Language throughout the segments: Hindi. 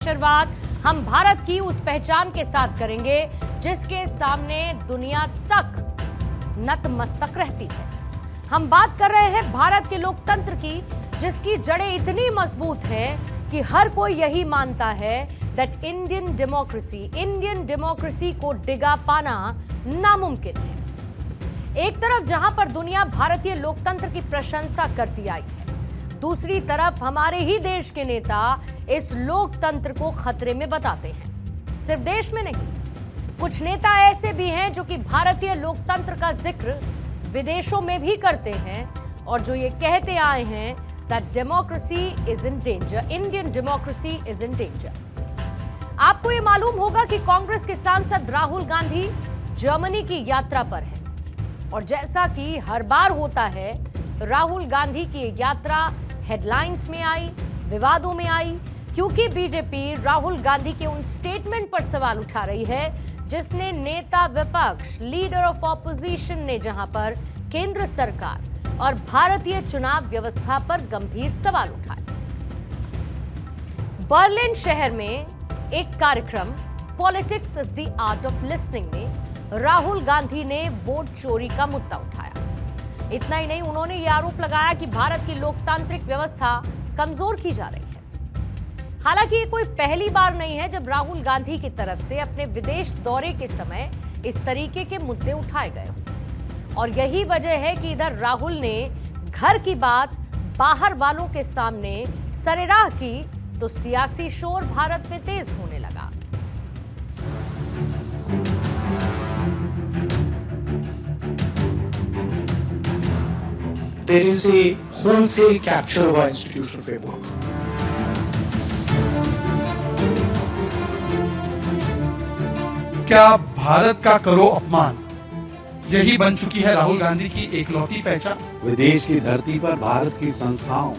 शुरुआत हम भारत की उस पहचान के साथ करेंगे जिसके सामने दुनिया तक नतमस्तक रहती है। हम बात कर रहे हैं भारत के लोकतंत्र की, जिसकी जड़ें इतनी मजबूत हैं कि हर कोई यही मानता है दैट इंडियन डेमोक्रेसी को डिगा पाना नामुमकिन है। एक तरफ जहां पर दुनिया भारतीय लोकतंत्र की प्रशंसा करती आई है, दूसरी तरफ हमारे ही देश के नेता इस लोकतंत्र को खतरे में बताते हैं। सिर्फ देश में नहीं, कुछ नेता ऐसे भी हैं जो कि भारतीय लोकतंत्र का जिक्र विदेशों में भी करते हैं और जो ये कहते आए हैं that democracy is in danger, Indian democracy is in danger. आपको ये मालूम होगा कि कांग्रेस के सांसद राहुल गांधी जर्मनी की यात्रा पर हैं और जैसा कि हर बार होता है, राहुल गांधी की यात्रा हेडलाइंस में आई, विवादों में आई, क्योंकि बीजेपी राहुल गांधी के उन स्टेटमेंट पर सवाल उठा रही है जिसने नेता विपक्ष, लीडर ऑफ ऑपोजिशन ने जहां पर केंद्र सरकार और भारतीय चुनाव व्यवस्था पर गंभीर सवाल उठाए। बर्लिन शहर में एक कार्यक्रम politics is the art of listening में राहुल गांधी ने वोट चोरी का मुद्दा उठाया। इतना ही नहीं, उन्होंने ये आरोप लगाया कि भारत की लोकतांत्रिक व्यवस्था कमजोर की जा रही है। हालांकि ये कोई पहली बार नहीं है जब राहुल गांधी की तरफ से अपने विदेश दौरे के समय इस तरीके के मुद्दे उठाए गए और यही वजह है कि इधर राहुल ने घर की बात बाहर वालों के सामने सरेराह की तो सियासी शोर भारत में तेज होने लगा। There is a wholesale capture of our institutional framework. क्या भारत का करो अपमान, यही बन चुकी है राहुल गांधी की एकलौती पहचान। विदेश की धरती पर भारत की संस्थाओं,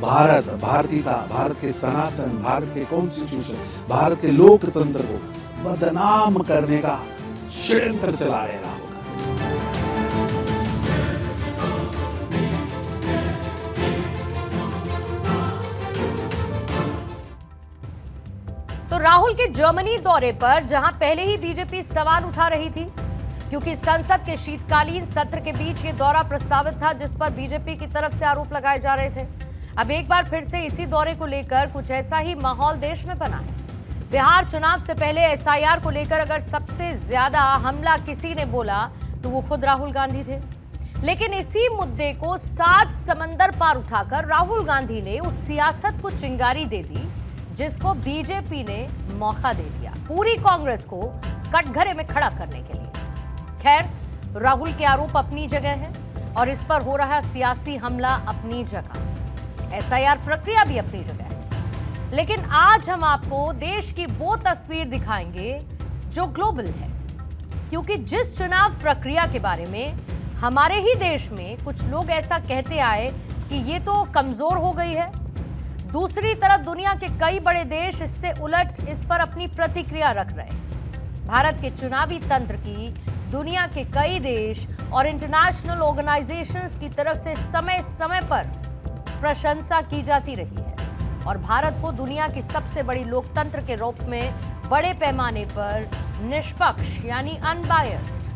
भारत, भारतीयता, भारत के सनातन, भारत के कॉन्स्टिट्यूशन, भारत के लोकतंत्र को बदनाम करने का षड्यंत्र चला रहे राहुल। तो राहुल के जर्मनी दौरे पर जहां पहले ही बीजेपी सवाल उठा रही थी, क्योंकि संसद के शीतकालीन सत्र के बीच ये दौरा प्रस्तावित था जिस पर बीजेपी की तरफ से आरोप लगाए जा रहे थे। अब एक बार फिर से इसी दौरे को लेकर कुछ ऐसा ही माहौल देश में बना है। बिहार चुनाव से पहले एसआईआर को लेकर अगर सबसे ज्यादा हमला किसी ने बोला तो वो खुद राहुल गांधी थे, लेकिन इसी मुद्दे को 7 समंदर पार उठाकर राहुल गांधी ने उस सियासत को चिंगारी दे दी जिसको बीजेपी ने मौका दे दिया पूरी कांग्रेस को कटघरे में खड़ा करने के लिए। खैर, राहुल के आरोप अपनी जगह है और इस पर हो रहा सियासी हमला अपनी जगह, एसआईआर प्रक्रिया भी अपनी जगह है। लेकिन आज हम आपको देश की वो तस्वीर दिखाएंगे जो ग्लोबल है, क्योंकि जिस चुनाव प्रक्रिया के बारे में हमारे ही देश में कुछ लोग ऐसा कहते आए कि ये तो कमजोर हो गई है, दूसरी तरफ दुनिया के कई बड़े देश इससे उलट इस पर अपनी प्रतिक्रिया रख रहे हैं। भारत के चुनावी तंत्र की दुनिया के कई देश और इंटरनेशनल ऑर्गेनाइजेशंस की तरफ से समय समय पर प्रशंसा की जाती रही है और भारत को दुनिया की सबसे बड़ी लोकतंत्र के रूप में बड़े पैमाने पर निष्पक्ष यानी अनबायस्ड,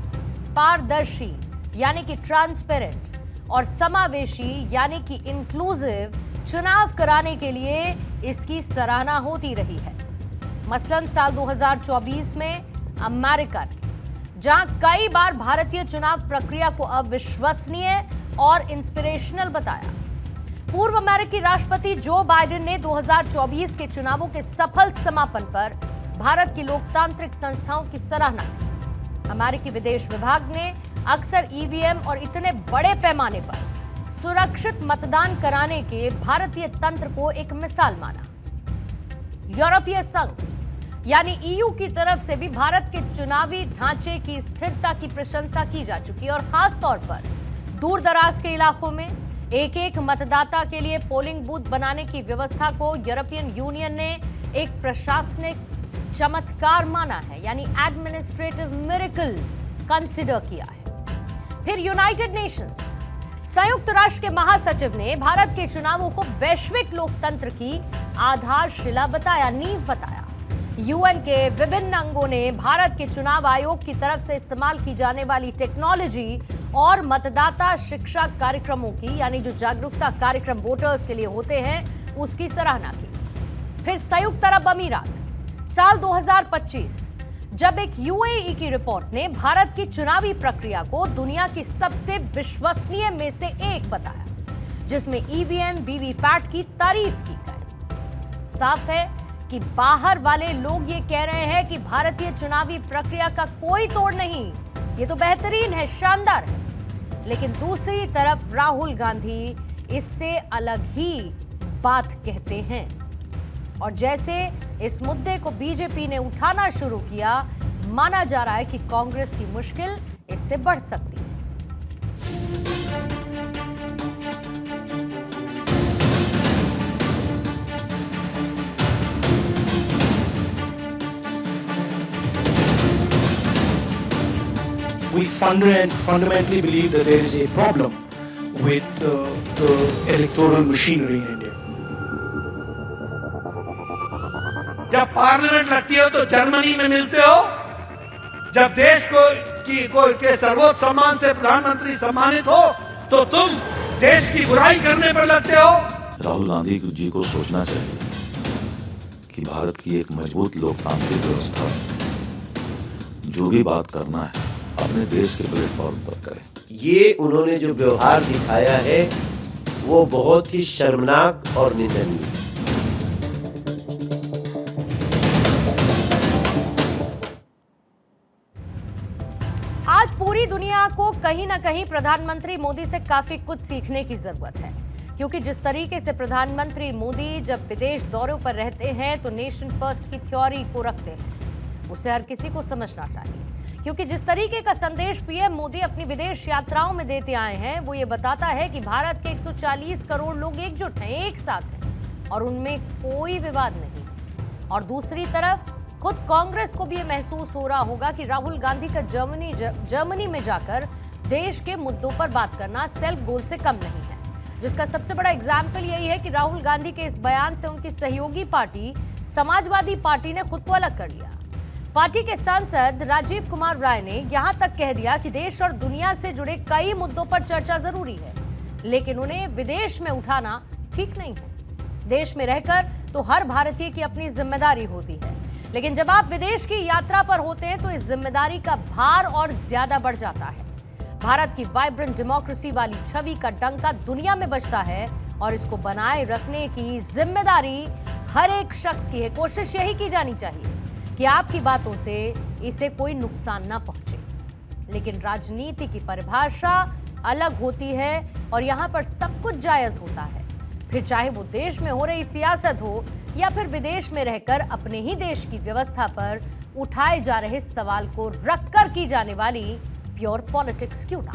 पारदर्शी यानी कि ट्रांसपेरेंट और समावेशी यानी कि इंक्लूसिव चुनाव कराने के लिए इसकी सराहना होती रही है। मसलन साल 2024 में अमेरिका ने जहां कई बार भारतीय चुनाव प्रक्रिया को अविश्वसनीय और इंस्पिरेशनल बताया, पूर्व अमेरिकी राष्ट्रपति जो बाइडेन ने 2024 के चुनावों के सफल समापन पर भारत की लोकतांत्रिक संस्थाओं की सराहना की। अमेरिकी विदेश विभाग ने अक्सर ईवीएम और इतने बड़े पैमाने पर सुरक्षित मतदान कराने के भारतीय तंत्र को एक मिसाल माना। यूरोपीय संघ यानी ईयू की तरफ से भी भारत के चुनावी ढांचे की स्थिरता की प्रशंसा की जा चुकी है और खास तौर पर दूर दराज के इलाकों में एक एक मतदाता के लिए पोलिंग बूथ बनाने की व्यवस्था को यूरोपियन यूनियन ने एक प्रशासनिक चमत्कार माना है, यानी एडमिनिस्ट्रेटिव मिरेकल कंसिडर किया है। फिर यूनाइटेड नेशंस, संयुक्त राष्ट्र के महासचिव ने भारत के चुनावों को वैश्विक लोकतंत्र की आधारशिला बताया, नींव बताया। यूएन के विभिन्न अंगों ने भारत के चुनाव आयोग की तरफ से इस्तेमाल की जाने वाली टेक्नोलॉजी और मतदाता शिक्षा कार्यक्रमों की, यानी जो जागरूकता कार्यक्रम वोटर्स के लिए होते हैं, उसकी सराहना की। फिर संयुक्त अरब अमीरात, साल 2025 जब एक यूएई की रिपोर्ट ने भारत की चुनावी प्रक्रिया को दुनिया की सबसे विश्वसनीय में से एक बताया, जिसमें ईवीएम वीवीपैट की तारीफ की गई। साफ है कि बाहर वाले लोग ये कह रहे हैं कि भारतीय चुनावी प्रक्रिया का कोई तोड़ नहीं, ये तो बेहतरीन है, शानदार है। लेकिन दूसरी तरफ राहुल गांधी इससे अलग ही बात कहते हैं। और जैसे इस मुद्दे को बीजेपी ने उठाना शुरू किया, माना जा रहा है कि कांग्रेस की मुश्किल इससे बढ़ सकती है। We fundamentally believe that there is a problem with the electoral machinery in India. जब पार्लियामेंट लगती हो तो जर्मनी में मिलते हो, जब देश के सर्वोच्च सम्मान से प्रधानमंत्री सम्मानित हो तो तुम देश की बुराई करने पर लगते हो। राहुल गांधी जी को सोचना चाहिए कि भारत की एक मजबूत लोकतांत्रिक व्यवस्था, जो भी बात करना है अपने देश के प्लेटफॉर्म पर करें। ये उन्होंने जो व्यवहार दिखाया है वो बहुत ही शर्मनाक और निंदनीय है। आज पूरी दुनिया को कहीं ना कहीं प्रधानमंत्री मोदी से काफी कुछ सीखने की जरूरत है, क्योंकि जिस तरीके से प्रधानमंत्री मोदी जब विदेश दौरों पर रहते हैं तो नेशन फर्स्ट की थ्योरी को रखते हैं, उसे हर किसी को समझना चाहिए। क्योंकि जिस तरीके का संदेश पीएम मोदी अपनी विदेश यात्राओं में देते आए हैं, वो ये बताता है कि भारत के 140 करोड़ लोग एकजुट हैं, एक साथ हैं और उनमें कोई विवाद नहीं। और दूसरी तरफ खुद कांग्रेस को भी ये महसूस हो रहा होगा कि राहुल गांधी का जर्मनी में जाकर देश के मुद्दों पर बात करना सेल्फ गोल से कम नहीं है, जिसका सबसे बड़ा एग्जाम्पल यही है कि राहुल गांधी के इस बयान से उनकी सहयोगी पार्टी समाजवादी पार्टी ने खुद को अलग कर लिया। पार्टी के सांसद राजीव कुमार राय ने यहां तक कह दिया कि देश और दुनिया से जुड़े कई मुद्दों पर चर्चा जरूरी है, लेकिन उन्हें विदेश में उठाना ठीक नहीं है। देश में रहकर तो हर भारतीय की अपनी जिम्मेदारी होती है, लेकिन जब आप विदेश की यात्रा पर होते हैं तो इस जिम्मेदारी का भार और ज्यादा बढ़ जाता है। भारत की वाइब्रेंट डेमोक्रेसी वाली छवि का डंका दुनिया में बजता है और इसको बनाए रखने की जिम्मेदारी हर एक शख्स की है। कोशिश यही की जानी चाहिए कि आपकी बातों से इसे कोई नुकसान ना पहुंचे, लेकिन राजनीति की परिभाषा अलग होती है और यहां पर सब कुछ जायज होता है, फिर चाहे वो देश में हो रही सियासत हो या फिर विदेश में रहकर अपने ही देश की व्यवस्था पर उठाए जा रहे सवाल को रखकर की जाने वाली प्योर पॉलिटिक्स क्यों ना।